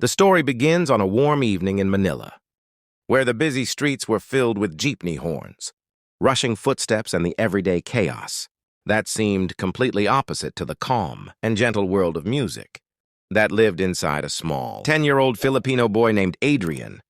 The story begins on a warm evening in Manila, where the busy streets were filled with jeepney horns, rushing footsteps, and the everyday chaos that seemed completely opposite to the calm and gentle world of music that lived inside a small 10-year-old Filipino boy named Adrian.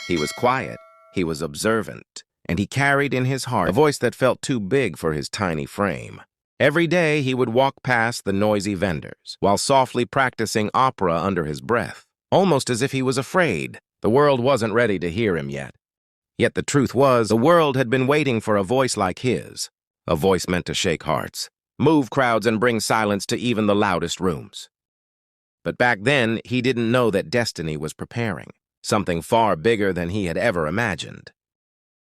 He was quiet, he was observant, and he carried in his heart a voice that felt too big for his tiny frame. Every day he would walk past the noisy vendors while softly practicing opera under his breath, almost as if he was afraid the world wasn't ready to hear him yet. Yet the truth was, the world had been waiting for a voice like his, a voice meant to shake hearts, move crowds, and bring silence to even the loudest rooms. But back then, he didn't know that destiny was preparing something far bigger than he had ever imagined.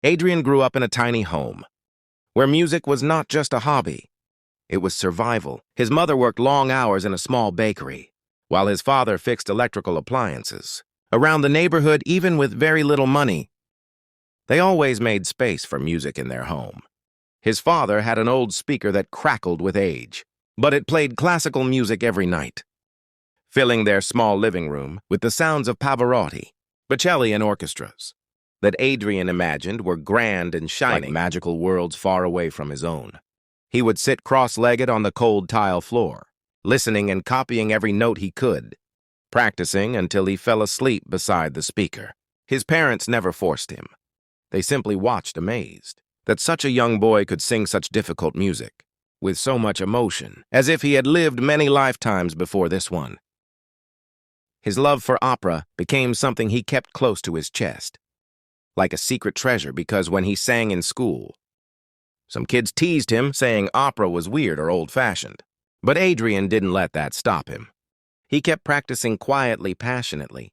Adrian grew up in a tiny home, where music was not just a hobby. It was survival. His mother worked long hours in a small bakery, while his father fixed electrical appliances. Around the neighborhood, even with very little money, they always made space for music in their home. His father had an old speaker that crackled with age, but it played classical music every night, filling their small living room with the sounds of Pavarotti, Bocelli, and orchestras that Adrian imagined were grand and shining, like magical worlds far away from his own. He would sit cross-legged on the cold tile floor, listening and copying every note he could, practicing until he fell asleep beside the speaker. His parents never forced him. They simply watched amazed that such a young boy could sing such difficult music with so much emotion, as if he had lived many lifetimes before this one. His love for opera became something he kept close to his chest, like a secret treasure, because when he sang in school, some kids teased him, saying opera was weird or old-fashioned. But Adrian didn't let that stop him. He kept practicing quietly, passionately,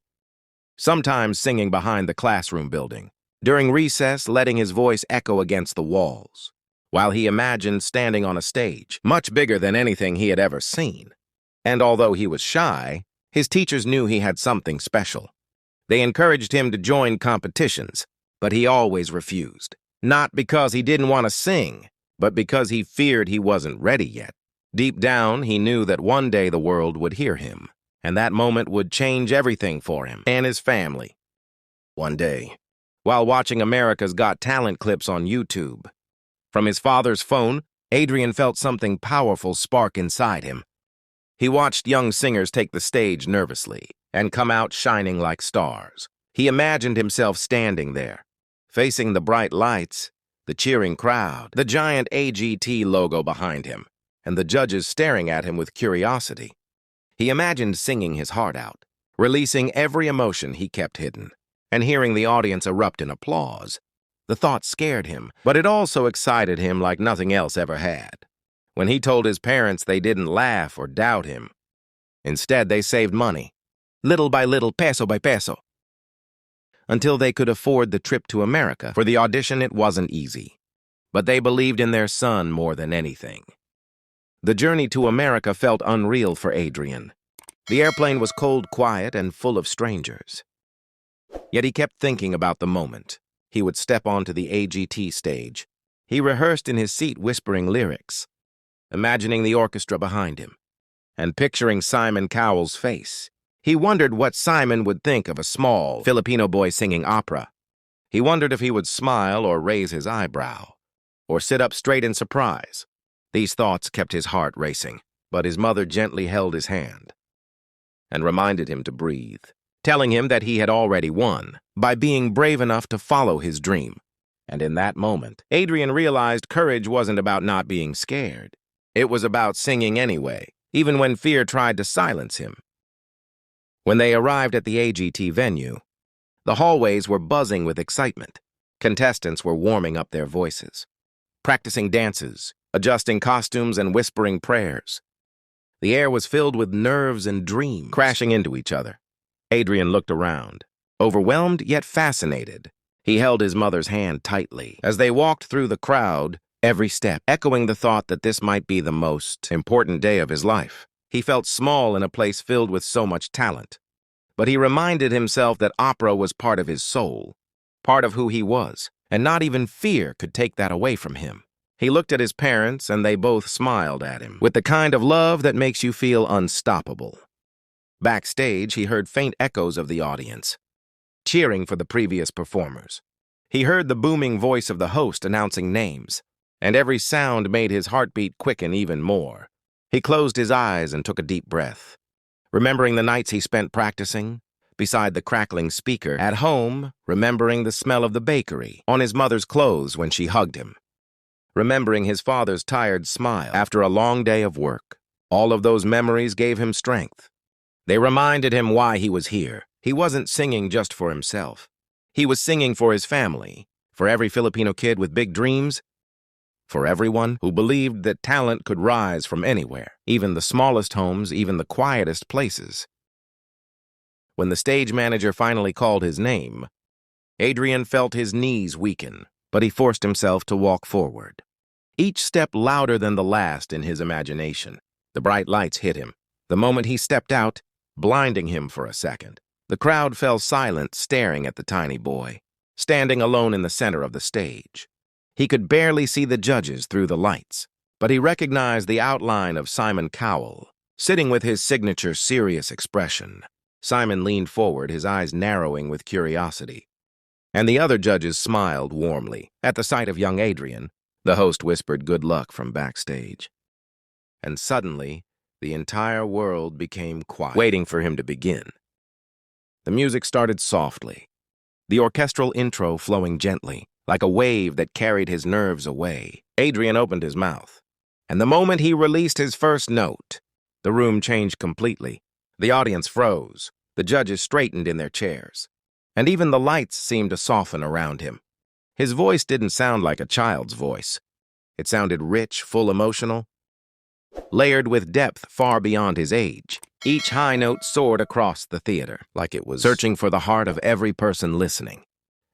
sometimes singing behind the classroom building, during recess letting his voice echo against the walls, while he imagined standing on a stage much bigger than anything he had ever seen. And although he was shy, his teachers knew he had something special. They encouraged him to join competitions, but he always refused. Not because he didn't want to sing, but because he feared he wasn't ready yet. Deep down, he knew that one day the world would hear him, and that moment would change everything for him and his family. One day, while watching America's Got Talent clips on YouTube, from his father's phone, Adrian felt something powerful spark inside him. He watched young singers take the stage nervously and come out shining like stars. He imagined himself standing there, facing the bright lights, the cheering crowd, the giant AGT logo behind him, and the judges staring at him with curiosity. He imagined singing his heart out, releasing every emotion he kept hidden, and hearing the audience erupt in applause. The thought scared him, but it also excited him like nothing else ever had. When he told his parents, they didn't laugh or doubt him. Instead, they saved money, little by little, peso by peso, until they could afford the trip to America. For the audition, it wasn't easy, but they believed in their son more than anything. The journey to America felt unreal for Adrian. The airplane was cold, quiet, and full of strangers. Yet he kept thinking about the moment he would step onto the AGT stage. He rehearsed in his seat, whispering lyrics, imagining the orchestra behind him, and picturing Simon Cowell's face. He wondered what Simon would think of a small Filipino boy singing opera. He wondered if he would smile or raise his eyebrow, or sit up straight in surprise. These thoughts kept his heart racing, but his mother gently held his hand and reminded him to breathe, telling him that he had already won by being brave enough to follow his dream. And in that moment, Adrian realized courage wasn't about not being scared. It was about singing anyway, even when fear tried to silence him. When they arrived at the AGT venue, the hallways were buzzing with excitement. Contestants were warming up their voices, practicing dances, adjusting costumes, and whispering prayers. The air was filled with nerves and dreams crashing into each other. Adrian looked around, overwhelmed yet fascinated. He held his mother's hand tightly as they walked through the crowd, every step echoing the thought that this might be the most important day of his life. He felt small in a place filled with so much talent, but he reminded himself that opera was part of his soul, part of who he was, and not even fear could take that away from him. He looked at his parents, and they both smiled at him with the kind of love that makes you feel unstoppable. Backstage, he heard faint echoes of the audience, cheering for the previous performers. He heard the booming voice of the host announcing names, and every sound made his heartbeat quicken even more. He closed his eyes and took a deep breath, remembering the nights he spent practicing beside the crackling speaker, at home, remembering the smell of the bakery on his mother's clothes when she hugged him, remembering his father's tired smile after a long day of work. All of those memories gave him strength. They reminded him why he was here. He wasn't singing just for himself. He was singing for his family, for every Filipino kid with big dreams, for everyone who believed that talent could rise from anywhere, even the smallest homes, even the quietest places. When the stage manager finally called his name, Adrian felt his knees weaken, but he forced himself to walk forward, each step louder than the last in his imagination. The bright lights hit him. The moment he stepped out, blinding him for a second. The crowd fell silent, staring at the tiny boy, standing alone in the center of the stage. He could barely see the judges through the lights, but he recognized the outline of Simon Cowell, sitting with his signature serious expression. Simon leaned forward, his eyes narrowing with curiosity, and the other judges smiled warmly. At the sight of young Adrian, the host whispered good luck from backstage. And suddenly, the entire world became quiet, waiting for him to begin. The music started softly, the orchestral intro flowing gently, like a wave that carried his nerves away. Adrian opened his mouth, and the moment he released his first note, the room changed completely. The audience froze, the judges straightened in their chairs, and even the lights seemed to soften around him. His voice didn't sound like a child's voice. It sounded rich, full emotional, layered with depth far beyond his age. Each high note soared across the theater, like it was searching for the heart of every person listening.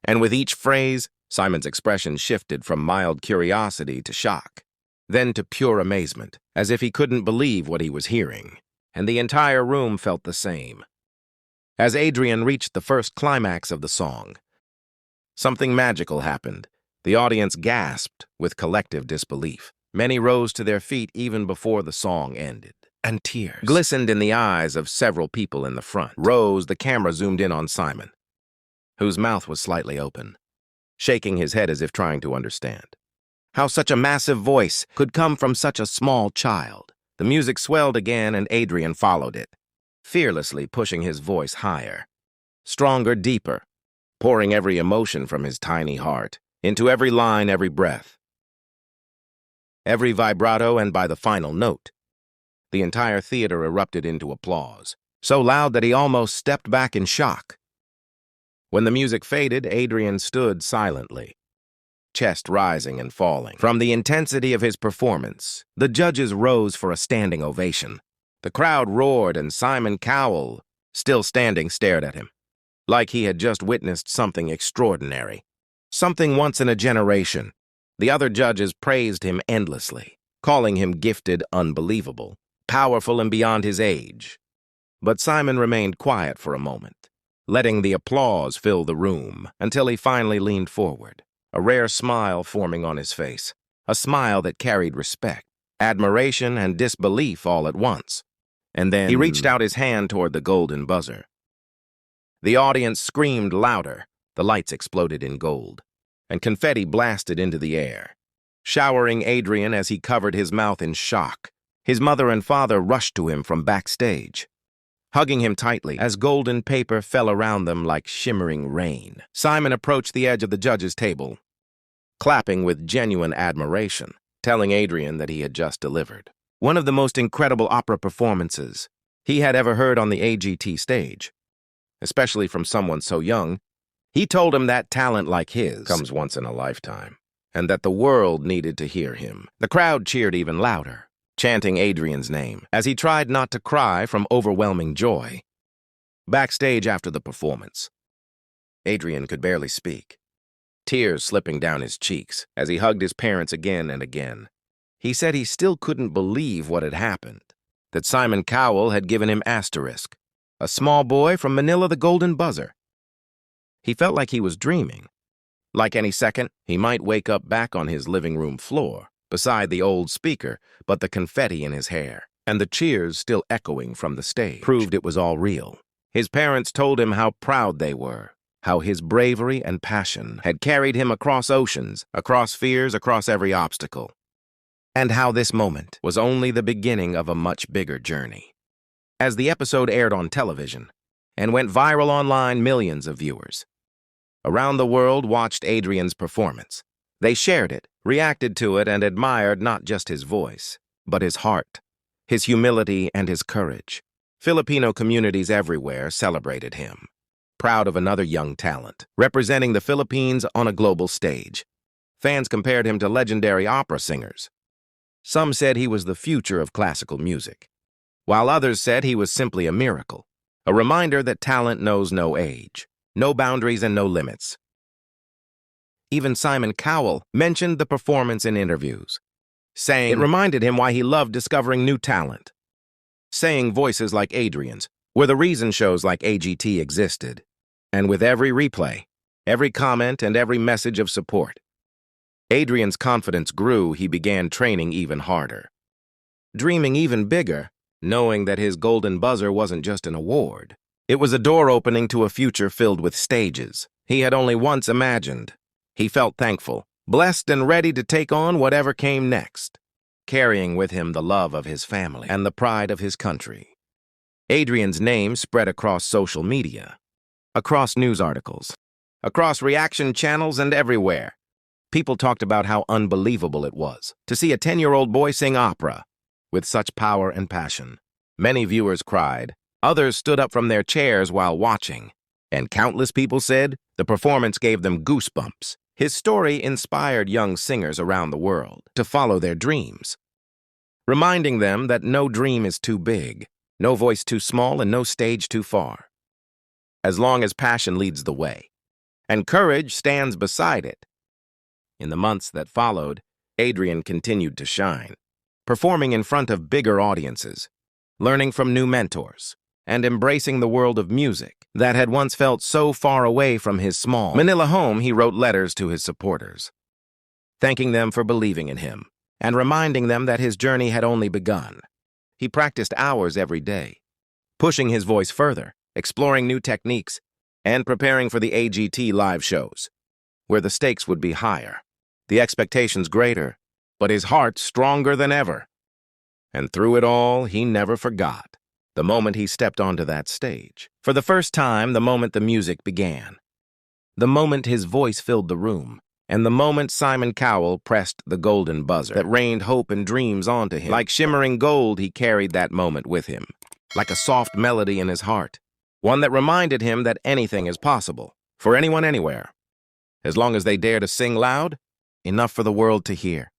And with each phrase, Simon's expression shifted from mild curiosity to shock, then to pure amazement, as if he couldn't believe what he was hearing. And the entire room felt the same. As Adrian reached the first climax of the song, something magical happened. The audience gasped with collective disbelief. Many rose to their feet even before the song ended, and tears glistened in the eyes of several people in the front. The camera zoomed in on Simon, whose mouth was slightly open, shaking his head as if trying to understand how such a massive voice could come from such a small child. The music swelled again, and Adrian followed it, fearlessly pushing his voice higher, stronger, deeper, pouring every emotion from his tiny heart into every line, every breath, every vibrato, and by the final note, the entire theater erupted into applause, so loud that he almost stepped back in shock. When the music faded, Adrian stood silently, chest rising and falling. From the intensity of his performance, the judges rose for a standing ovation. The crowd roared, and Simon Cowell, still standing, stared at him, like he had just witnessed something extraordinary, something once in a generation. The other judges praised him endlessly, calling him gifted, unbelievable, powerful, and beyond his age. But Simon remained quiet for a moment, letting the applause fill the room until he finally leaned forward, a rare smile forming on his face, a smile that carried respect, admiration, and disbelief all at once. And then he reached out his hand toward the golden buzzer. The audience screamed louder, the lights exploded in gold, and confetti blasted into the air, showering Adrian as he covered his mouth in shock. His mother and father rushed to him from backstage, hugging him tightly as golden paper fell around them like shimmering rain. Simon approached the edge of the judges' table, clapping with genuine admiration, telling Adrian that he had just delivered one of the most incredible opera performances he had ever heard on the AGT stage, especially from someone so young. He told him that talent like his comes once in a lifetime, and that the world needed to hear him. The crowd cheered even louder, chanting Adrian's name, as he tried not to cry from overwhelming joy. Backstage after the performance, Adrian could barely speak, tears slipping down his cheeks as he hugged his parents again and again. He said he still couldn't believe what had happened, that Simon Cowell had given him Asterisk, a small boy from Manila, the golden buzzer. He felt like he was dreaming. Like any second, he might wake up back on his living room floor, beside the old speaker, but the confetti in his hair, and the cheers still echoing from the stage proved it was all real. His parents told him how proud they were, how his bravery and passion had carried him across oceans, across fears, across every obstacle, and how this moment was only the beginning of a much bigger journey. As the episode aired on television and went viral online, millions of viewers around the world watched Adrian's performance. They shared it, reacted to it, and admired not just his voice, but his heart, his humility, and his courage. Filipino communities everywhere celebrated him, proud of another young talent, representing the Philippines on a global stage. Fans compared him to legendary opera singers. Some said he was the future of classical music, while others said he was simply a miracle, a reminder that talent knows no age, no boundaries, and no limits. Even Simon Cowell mentioned the performance in interviews, saying it reminded him why he loved discovering new talent, saying voices like Adrian's were the reason shows like AGT existed. And with every replay, every comment, and every message of support, Adrian's confidence grew. He began training even harder, dreaming even bigger, knowing that his golden buzzer wasn't just an award. It was a door opening to a future filled with stages he had only once imagined. He felt thankful, blessed, and ready to take on whatever came next, carrying with him the love of his family and the pride of his country. Adrian's name spread across social media, across news articles, across reaction channels, and everywhere. People talked about how unbelievable it was to see a 10-year-old boy sing opera with such power and passion. Many viewers cried, others stood up from their chairs while watching, and countless people said the performance gave them goosebumps. His story inspired young singers around the world to follow their dreams, reminding them that no dream is too big, no voice too small, and no stage too far, as long as passion leads the way and courage stands beside it. In the months that followed, Adrian continued to shine, performing in front of bigger audiences, learning from new mentors, and embracing the world of music that had once felt so far away from his small Manila home. He wrote letters to his supporters, thanking them for believing in him and reminding them that his journey had only begun. He practiced hours every day, pushing his voice further, exploring new techniques, and preparing for the AGT live shows, where the stakes would be higher, the expectations greater, but his heart stronger than ever. And through it all, he never forgot the moment he stepped onto that stage. For the first time, the moment the music began, the moment his voice filled the room, and the moment Simon Cowell pressed the golden buzzer that rained hope and dreams onto him. Like shimmering gold, he carried that moment with him, like a soft melody in his heart, one that reminded him that anything is possible, for anyone, anywhere, as long as they dare to sing loud, enough for the world to hear.